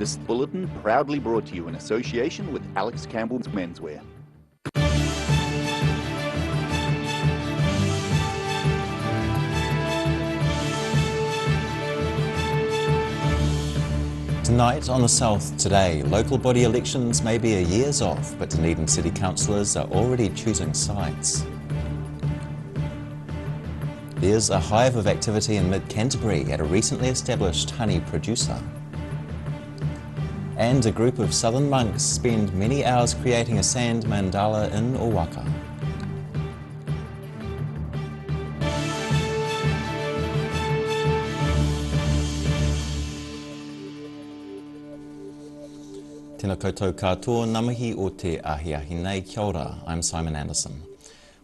This bulletin proudly brought to you in association with Alex Campbell's Menswear. Tonight on the South Today, local body elections may be a years off, but Dunedin City councillors are already choosing sides. There's a hive of activity in mid-Canterbury at a recently established honey producer. And a group of southern monks spend many hours creating a sand mandala in Wanaka. Tēnā koutou katoa, namahi o te ahiahi nei, kia ora, I'm Simon Anderson.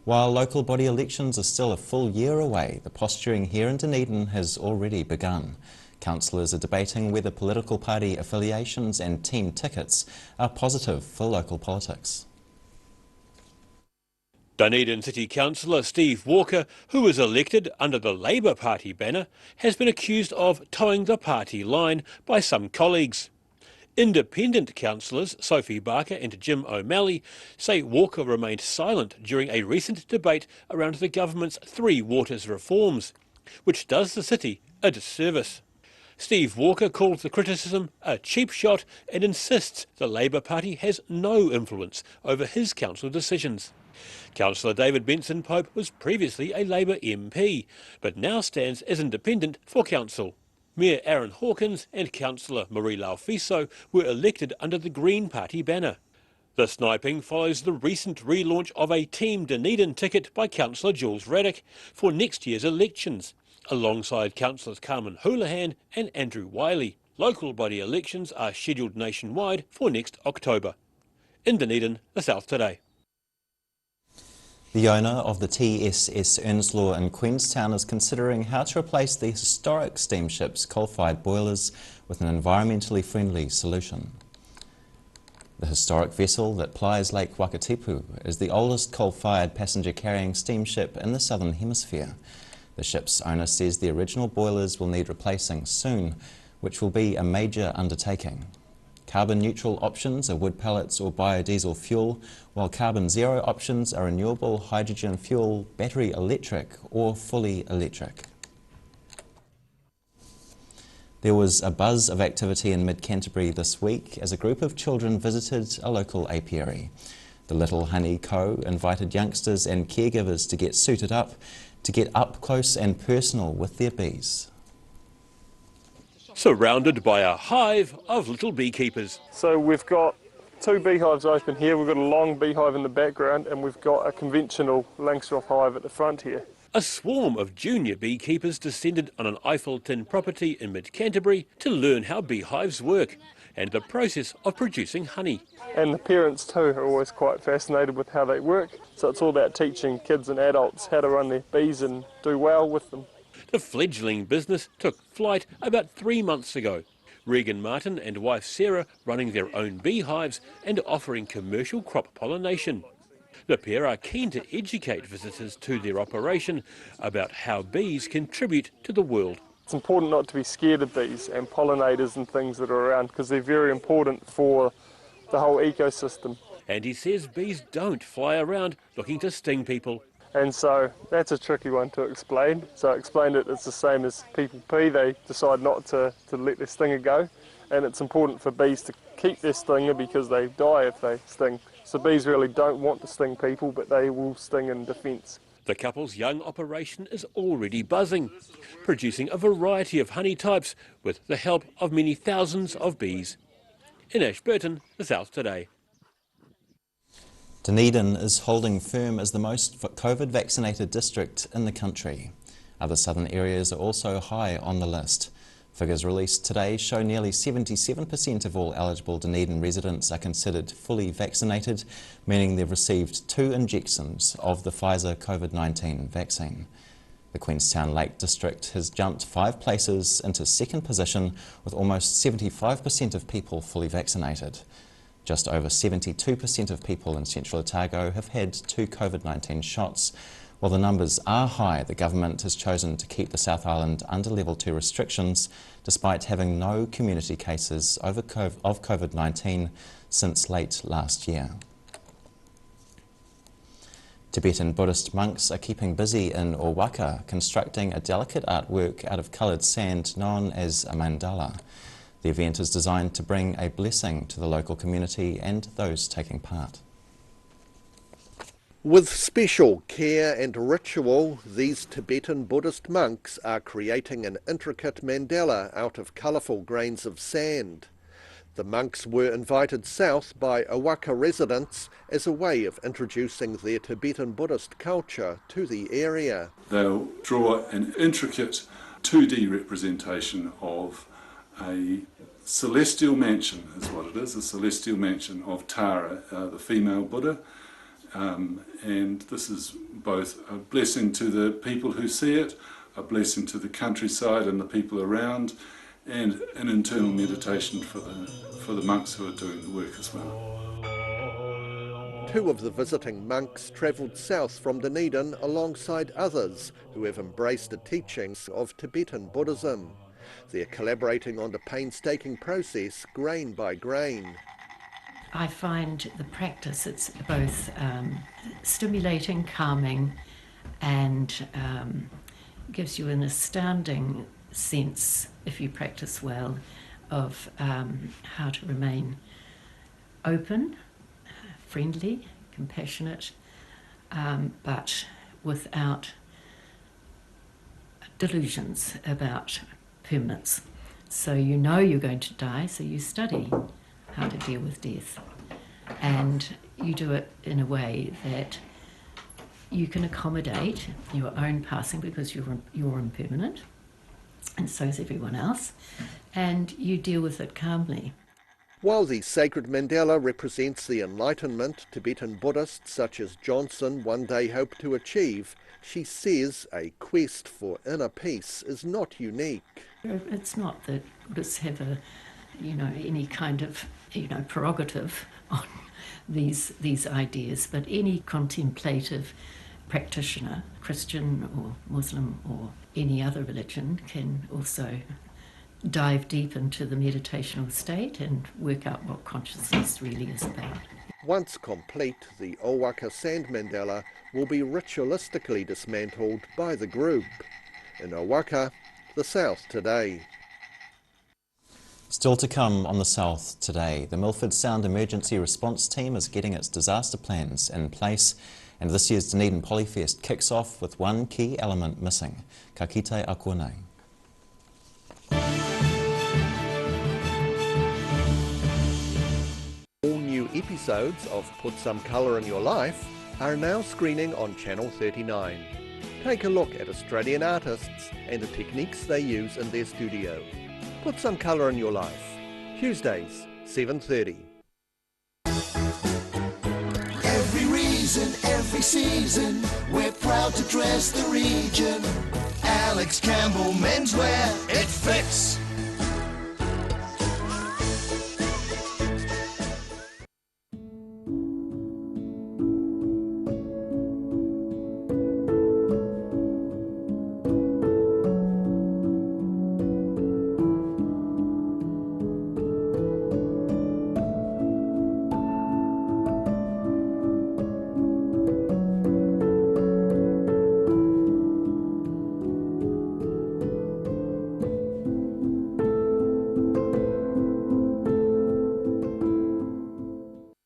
While local body elections are still a full year away, the posturing here in Dunedin has already begun. Councillors are debating whether political party affiliations and team tickets are positive for local politics. Dunedin City Councillor Steve Walker, who was elected under the Labour Party banner, has been accused of towing the party line by some colleagues. Independent councillors Sophie Barker and Jim O'Malley say Walker remained silent during a recent debate around the government's Three Waters reforms, which does the city a disservice. Steve Walker calls the criticism a cheap shot and insists the Labour Party has no influence over his council decisions. Councillor David Benson Pope was previously a Labour MP, but now stands as independent for council. Mayor Aaron Hawkins and Councillor Marie Laufiso were elected under the Green Party banner. The sniping follows the recent relaunch of a Team Dunedin ticket by Councillor Jules Raddick for next year's elections, alongside Councillors Carmen Houlihan and Andrew Wiley. Local body elections are scheduled nationwide for next October. In Dunedin, the South Today. The owner of the TSS Earnslaw in Queenstown is considering how to replace the historic steamship's coal-fired boilers with an environmentally friendly solution. The historic vessel that plies Lake Wakatipu is the oldest coal-fired passenger-carrying steamship in the Southern Hemisphere. The ship's owner says the original boilers will need replacing soon, which will be a major undertaking. Carbon-neutral options are wood pellets or biodiesel fuel, while carbon-zero options are renewable hydrogen fuel, battery electric or fully electric. There was a buzz of activity in mid-Canterbury this week as a group of children visited a local apiary. The Little Honey Co. invited youngsters and caregivers to get suited up, to get up close and personal with their bees. Surrounded by a hive of little beekeepers. So we've got two beehives open here. We've got a long beehive in the background and we've got a conventional Langstroth hive at the front here. A swarm of junior beekeepers descended on an Eiffel Tin property in mid-Canterbury to learn how beehives work and the process of producing honey. And the parents too are always quite fascinated with how they work. So it's all about teaching kids and adults how to run their bees and do well with them. The fledgling business took flight about 3 months ago. Regan Martin and wife Sarah running their own beehives and offering commercial crop pollination. The pair are keen to educate visitors to their operation about how bees contribute to the world. It's important not to be scared of bees and pollinators and things that are around because they're very important for the whole ecosystem. And he says bees don't fly around looking to sting people. And so that's a tricky one to explain. So I explained it's the same as people pee. They decide not to let their stinger go. And it's important for bees to keep their stinger because they die if they sting. So bees really don't want to sting people, but they will sting in defence. The couple's young operation is already buzzing, producing a variety of honey types with the help of many thousands of bees. In Ashburton, the South Today. Dunedin is holding firm as the most COVID-vaccinated district in the country. Other southern areas are also high on the list. Figures released today show nearly 77% of all eligible Dunedin residents are considered fully vaccinated, meaning they've received 2 injections of the Pfizer COVID-19 vaccine. The Queenstown Lake District has jumped 5 places into second position with almost 75% of people fully vaccinated. Just over 72% of people in Central Otago have had 2 COVID-19 shots, While the numbers are high, the government has chosen to keep the South Island under Level 2 restrictions despite having no community cases of COVID-19 since late last year. Tibetan Buddhist monks are keeping busy in Wanaka, constructing a delicate artwork out of coloured sand known as a mandala. The event is designed to bring a blessing to the local community and those taking part. With special care and ritual, these Tibetan Buddhist monks are creating an intricate mandala out of colourful grains of sand. The monks were invited south by Wanaka residents as a way of introducing their Tibetan Buddhist culture to the area. They'll draw an intricate 2D representation of a celestial mansion, is what it is, a celestial mansion of Tara, the female Buddha. And this is both a blessing to the people who see it, a blessing to the countryside and the people around, and an internal meditation for the monks who are doing the work as well. Two of the visiting monks travelled south from Dunedin alongside others who have embraced the teachings of Tibetan Buddhism. They're collaborating on the painstaking process, grain by grain. I find the practice, it's both stimulating, calming, and gives you an astounding sense, if you practice well, of how to remain open, friendly, compassionate, but without delusions about permanence. So you know you're going to die, so you study how to deal with death. And you do it in a way that you can accommodate your own passing because you're impermanent, and so is everyone else, and you deal with it calmly. While the sacred mandala represents the enlightenment Tibetan Buddhists such as Johnson one day hope to achieve, she says a quest for inner peace is not unique. It's not that Buddhists have any kind of prerogative on these ideas, but any contemplative practitioner, Christian or Muslim or any other religion, can also dive deep into the meditational state and work out what consciousness really is about. Once complete, the Wanaka sand mandala will be ritualistically dismantled by the group. In Wanaka, the South Today. Still to come on the South Today, the Milford Sound Emergency Response Team is getting its disaster plans in place, and this year's Dunedin Polyfest kicks off with one key element missing. Ka kite a konei. All new episodes of Put Some Colour in Your Life are now screening on Channel 39. Take a look at Australian artists and the techniques they use in their studio. Put Some Colour in Your Life, Tuesdays, 7:30. Every reason, every season, we're proud to dress the region. Alex Campbell Menswear, it fits.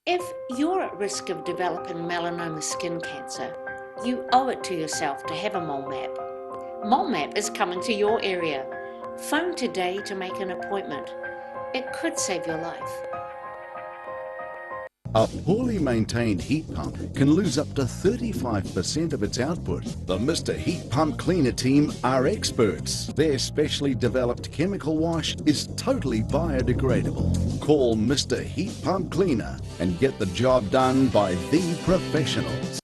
If you're at risk of developing melanoma skin cancer, you owe it to yourself to have a mole map. Mole map is coming to your area. Phone today to make an appointment. It could save your life. A poorly maintained heat pump can lose up to 35% of its output. The Mr. Heat Pump Cleaner team are experts. Their specially developed chemical wash is totally biodegradable. Call Mr. Heat Pump Cleaner and get the job done by the professionals.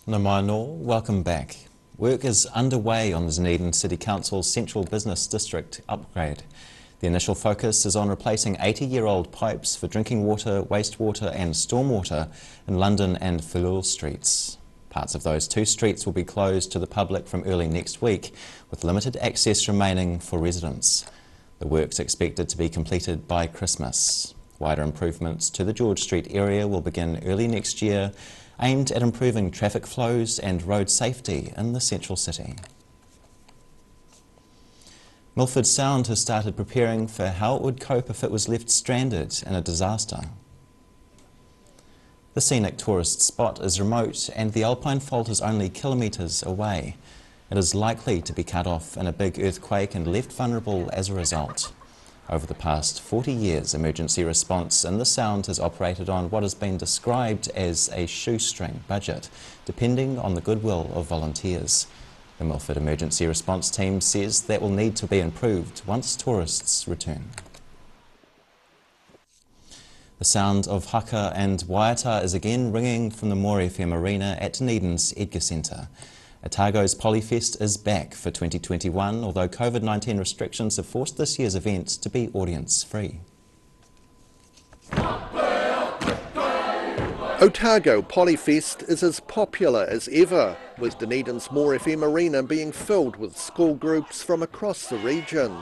No mai no, welcome back. Work is underway on the Dunedin City Council's Central Business District upgrade. The initial focus is on replacing 80-year-old pipes for drinking water, wastewater and stormwater in London and Fulul streets. Parts of those two streets will be closed to the public from early next week, with limited access remaining for residents. The work's expected to be completed by Christmas. Wider improvements to the George Street area will begin early next year, aimed at improving traffic flows and road safety in the central city. Milford Sound has started preparing for how it would cope if it was left stranded in a disaster. The scenic tourist spot is remote and the Alpine Fault is only kilometres away. It is likely to be cut off in a big earthquake and left vulnerable as a result. Over the past 40 years, emergency response in the Sound has operated on what has been described as a shoestring budget, depending on the goodwill of volunteers. The Milford Emergency Response Team says that will need to be improved once tourists return. The sound of haka and waiata is again ringing from the More FM Arena at Dunedin's Edgar Centre. Otago's Polyfest is back for 2021, although COVID-19 restrictions have forced this year's event to be audience-free. Otago Polyfest is as popular as ever, with Dunedin's More FM Arena being filled with school groups from across the region.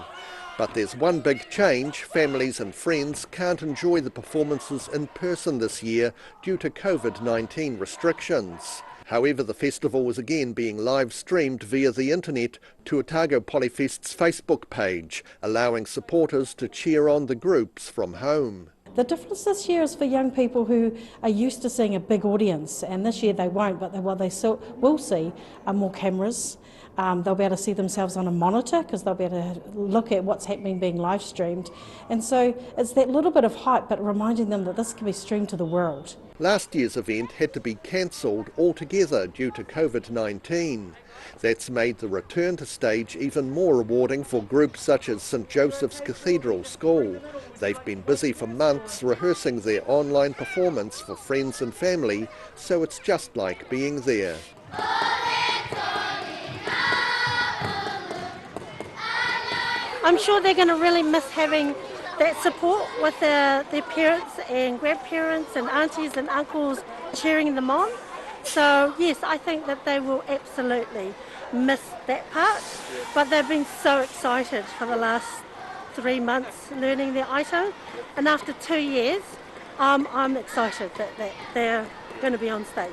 But there's one big change: families and friends can't enjoy the performances in person this year due to COVID-19 restrictions. However, the festival is again being live streamed via the internet to Otago Polyfest's Facebook page, allowing supporters to cheer on the groups from home. The difference this year is for young people who are used to seeing a big audience, and this year they won't, but what they will see are more cameras. They'll be able to see themselves on a monitor because they'll be able to look at what's happening being live streamed. And so it's that little bit of hype, but reminding them that this can be streamed to the world. Last year's event had to be cancelled altogether due to COVID-19. That's made the return to stage even more rewarding for groups such as St Joseph's Cathedral School. They've been busy for months rehearsing their online performance for friends and family, so it's just like being there. I'm sure they're going to really miss having that support with their parents and grandparents and aunties and uncles cheering them on. So yes, I think that they will absolutely miss that part, but they've been so excited for the last 3 months learning their Aito, and after 2 years I'm excited that they're going to be on stage.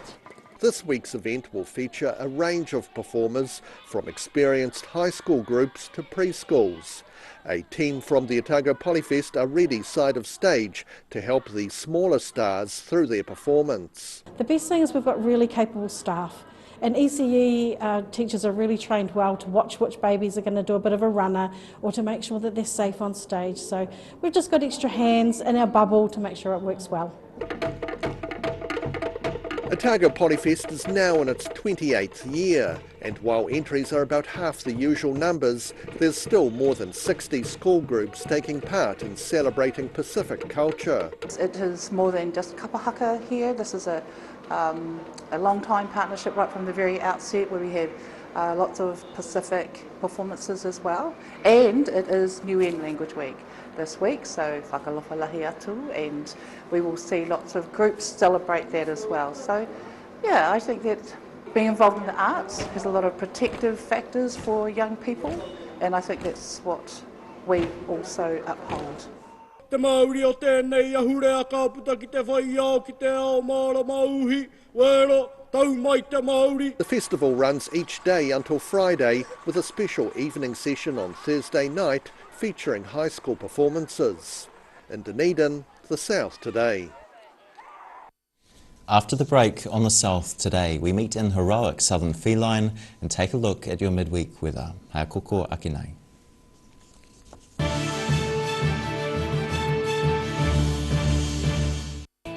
This week's event will feature a range of performers, from experienced high school groups to preschools. A team from the Otago Polyfest are ready side of stage to help the smaller stars through their performance. The best thing is we've got really capable staff, and ECE teachers are really trained well to watch which babies are going to do a bit of a runner or to make sure that they're safe on stage. So we've just got extra hands in our bubble to make sure it works well. Otago Polyfest is now in its 28th year, and while entries are about half the usual numbers, there's still more than 60 school groups taking part in celebrating Pacific culture. It is more than just kapahaka here. This is a long time partnership right from the very outset, where we have lots of Pacific performances as well. And it is Niuean Language Week this week, so whakalofa lahi atu, and we will see lots of groups celebrate that as well. So yeah, I think that being involved in the arts has a lot of protective factors for young people, and I think that's what we also uphold. Te Māori o tēnei ahurea kāputa ki te whaiao ki te ao māra mauhi, wero, tau mai te Māori. The festival runs each day until Friday, with a special evening session on Thursday night featuring high school performances. In Dunedin, the South Today. After the break on the South Today, we meet in heroic southern feline and take a look at your midweek weather. Hea koko ake nei.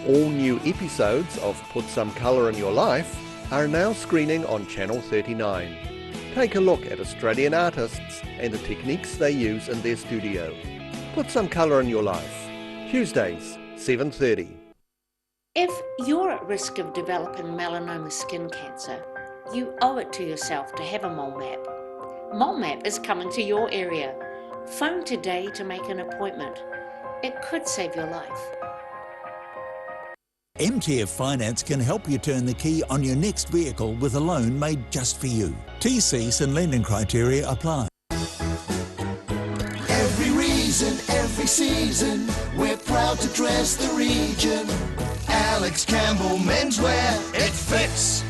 All new episodes of Put Some Colour in Your Life are now screening on Channel 39. Take a look at Australian artists and the techniques they use in their studio. Put Some Colour in Your Life, Tuesdays, 7:30. If you're at risk of developing melanoma skin cancer, you owe it to yourself to have a mole map. Mole map is coming to your area. Phone today to make an appointment. It could save your life. MTF Finance can help you turn the key on your next vehicle with a loan made just for you. TCs and lending criteria apply. Every reason, every season, we're proud to dress the region. Alex Campbell Menswear, it fits.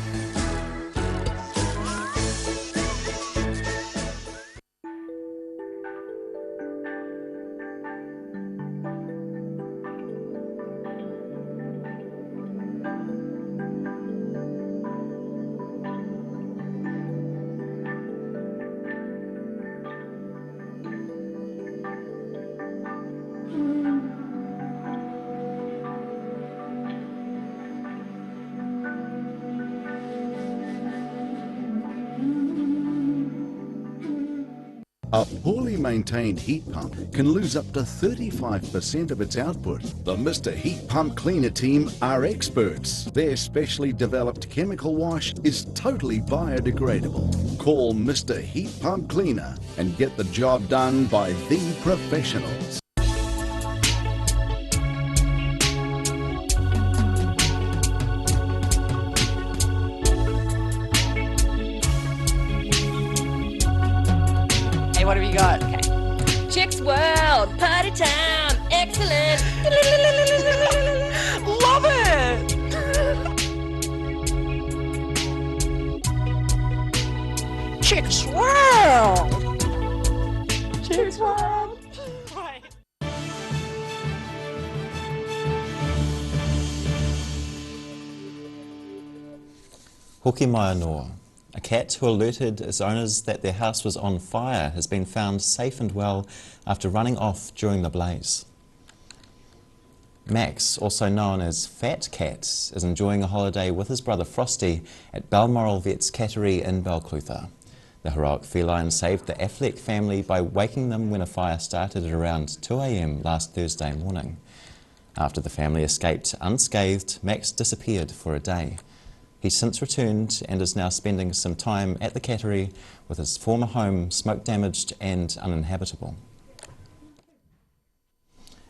A poorly maintained heat pump can lose up to 35% of its output. The Mr. Heat Pump Cleaner team are experts. Their specially developed chemical wash is totally biodegradable. Call Mr. Heat Pump Cleaner and get the job done by the professionals. What have you got? Okay. Chicks World, Party Time, excellent. Love it. Chicks World. Chicks World. Right. Hoki mai noa. A cat who alerted its owners that their house was on fire has been found safe and well after running off during the blaze. Max, also known as Fat Cat, is enjoying a holiday with his brother Frosty at Balmoral Vet's cattery in Balclutha. The heroic feline saved the Affleck family by waking them when a fire started at around 2 a.m. last Thursday morning. After the family escaped unscathed, Max disappeared for a day. He's since returned and is now spending some time at the cattery with his former home smoke damaged and uninhabitable.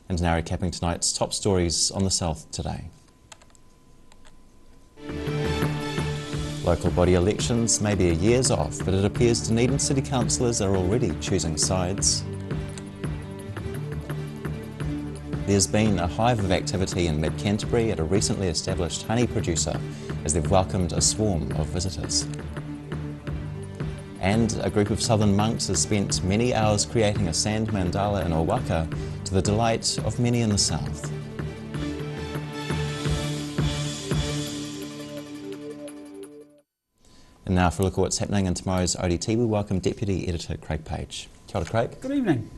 And now recapping tonight's top stories on the South today. Local body elections may be a years off, but it appears Dunedin City Councillors are already choosing sides. There's been a hive of activity in mid-Canterbury at a recently established honey producer as they've welcomed a swarm of visitors. And a group of southern monks has spent many hours creating a sand mandala in Wanaka to the delight of many in the south. And now for a look at what's happening in tomorrow's ODT, we welcome Deputy Editor Craig Page. Kia ora, Craig. Good evening.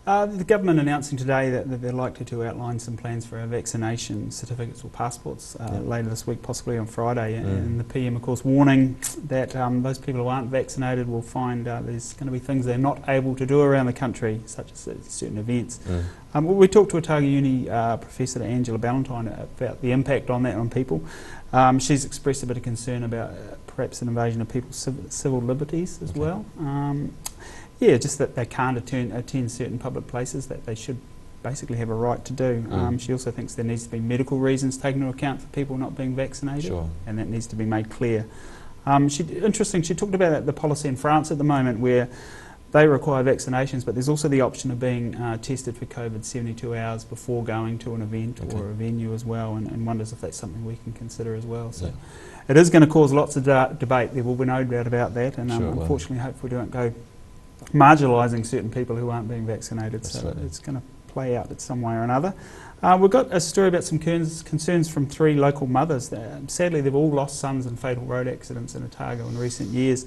The government announcing today that they're likely to outline some plans for our vaccination certificates or passports later this week, possibly on Friday. And the PM, of course, warning that those people who aren't vaccinated will find there's going to be things they're not able to do around the country, such as certain events. We talked to Otago Uni Professor Angela Ballantyne about the impact on that on people. She's expressed a bit of concern about perhaps an invasion of people's civil liberties as well. Yeah, just that they can't attend certain public places that they should basically have a right to do. She also thinks there needs to be medical reasons taken into account for people not being vaccinated, and that needs to be made clear. Interesting, she talked about the policy in France at the moment where they require vaccinations, but there's also the option of being tested for COVID 72 hours before going to an event or a venue as well, and wonders if that's something we can consider as well. So it is going to cause lots of debate, there will be no doubt about that, and unfortunately hopefully we don't go marginalising certain people who aren't being vaccinated, so it's going to play out in some way or another. We've got a story about some concerns from 3 local mothers. Sadly, they've all lost sons in fatal road accidents in Otago in recent years.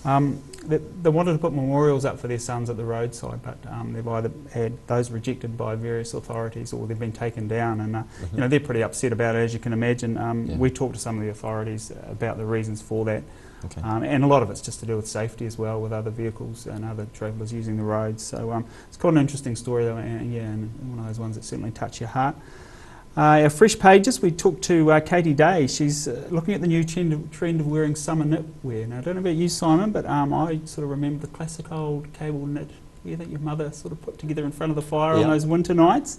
They wanted to put memorials up for their sons at the roadside, but they've either had those rejected by various authorities or they've been taken down, and you know, they're pretty upset about it, as you can imagine. We talked to some of the authorities about the reasons for that. And a lot of it's just to do with safety as well, with other vehicles and other travellers using the roads. So it's quite an interesting story though, and one of those ones that certainly touch your heart. Our fresh pages, we talked to Katie Day. She's looking at the new trend of wearing summer knitwear. Now, I don't know about you, Simon, but I sort of remember the classic old cable knitwear that your mother sort of put together in front of the fire on those winter nights.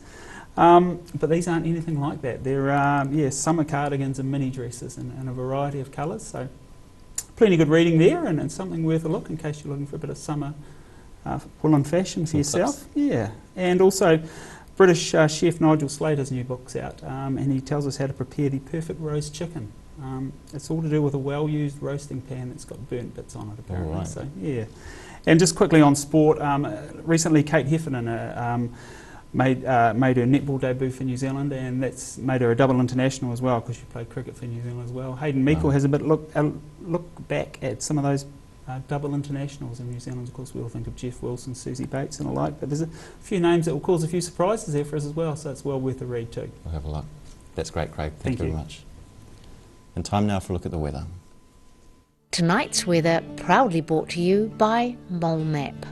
But these aren't anything like that. They're summer cardigans and mini dresses in a variety of colours. So plenty good reading there, and something worth a look in case you're looking for a bit of summer woolen fashion for yourself. Yeah, and also British chef Nigel Slater's new book's out, and he tells us how to prepare the perfect roast chicken. It's all to do with a well-used roasting pan that's got burnt bits on it, apparently. Right. So yeah, and just quickly on sport, recently Kate Heffernan made her netball debut for New Zealand, and that's made her a double international as well because she played cricket for New Zealand as well. Hayden Meikle has a bit look back at some of those double internationals in New Zealand. Of course, we all think of Jeff Wilson, Susie Bates and the like, but there's a few names that will cause a few surprises there for us as well, so it's well worth a read too. We'll have a look. That's great, Craig. Thank you very much. And time now for a look at the weather. Tonight's weather proudly brought to you by Mole Map.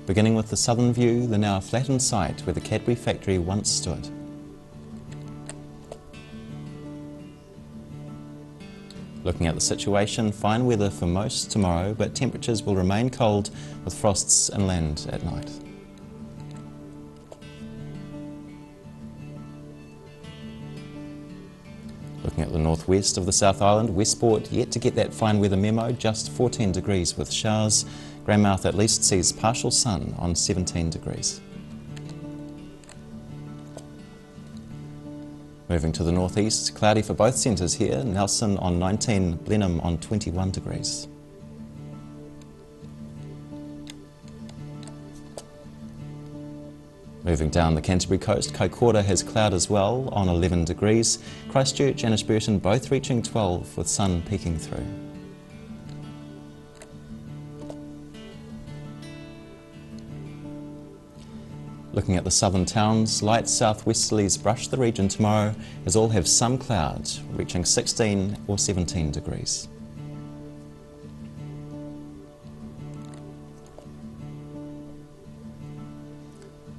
Beginning with the southern view, the now flattened site where the Cadbury factory once stood. Looking at the situation, fine weather for most tomorrow, but temperatures will remain cold with frosts inland at night. Looking at the northwest of the South Island, Westport yet to get that fine weather memo, just 14 degrees with showers. Greymouth at least sees partial sun on 17 degrees. Moving to the northeast, cloudy for both centres here, Nelson on 19, Blenheim on 21 degrees. Moving down the Canterbury coast, Kaikoura has cloud as well on 11 degrees. Christchurch and Ashburton both reaching 12 with sun peeking through. Looking at the southern towns, light southwesterlies brush the region tomorrow as all have some cloud, reaching 16 or 17 degrees.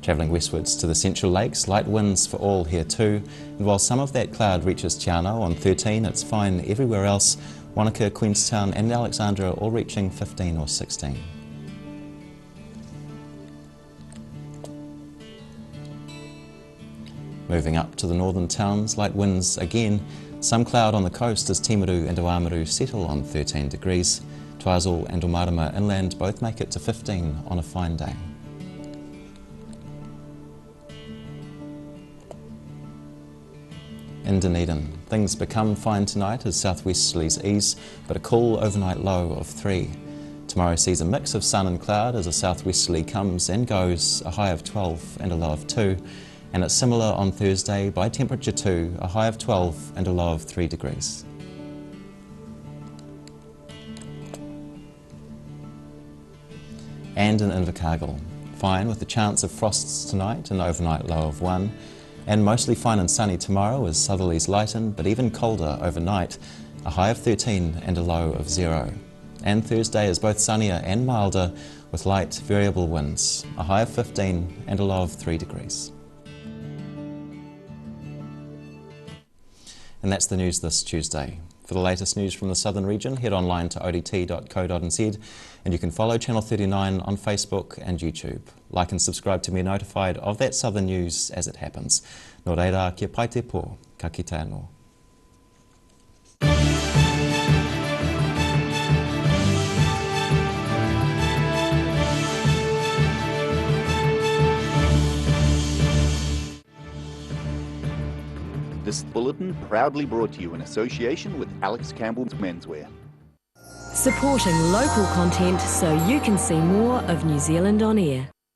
Travelling westwards to the Central Lakes, light winds for all here too, and while some of that cloud reaches Te Anau on 13, it's fine everywhere else. Wanaka, Queenstown and Alexandra all reaching 15 or 16. Moving up to the northern towns, light winds again, some cloud on the coast as Timaru and Oamaru settle on 13 degrees. Twizel and Omarama inland both make it to 15 on a fine day. In Dunedin, things become fine tonight as southwesterlies ease, but a cool overnight low of 3. Tomorrow sees a mix of sun and cloud as a southwesterly comes and goes, a high of 12 and a low of 2. And it's similar on Thursday, by temperature 2, a high of 12 and a low of 3 degrees. And in Invercargill, fine with the chance of frosts tonight, an overnight low of 1. And mostly fine and sunny tomorrow as southerlies lighten, but even colder overnight, a high of 13 and a low of 0. And Thursday is both sunnier and milder with light variable winds, a high of 15 and a low of 3 degrees. And that's the news this Tuesday. For the latest news from the southern region, head online to odt.co.nz and you can follow Channel 39 on Facebook and YouTube. Like and subscribe to be notified of that southern news as it happens. Nō reira, kia pai te pō, ka kite anō. This bulletin proudly brought to you in association with Alex Campbell's Menswear. Supporting local content so you can see more of New Zealand on air.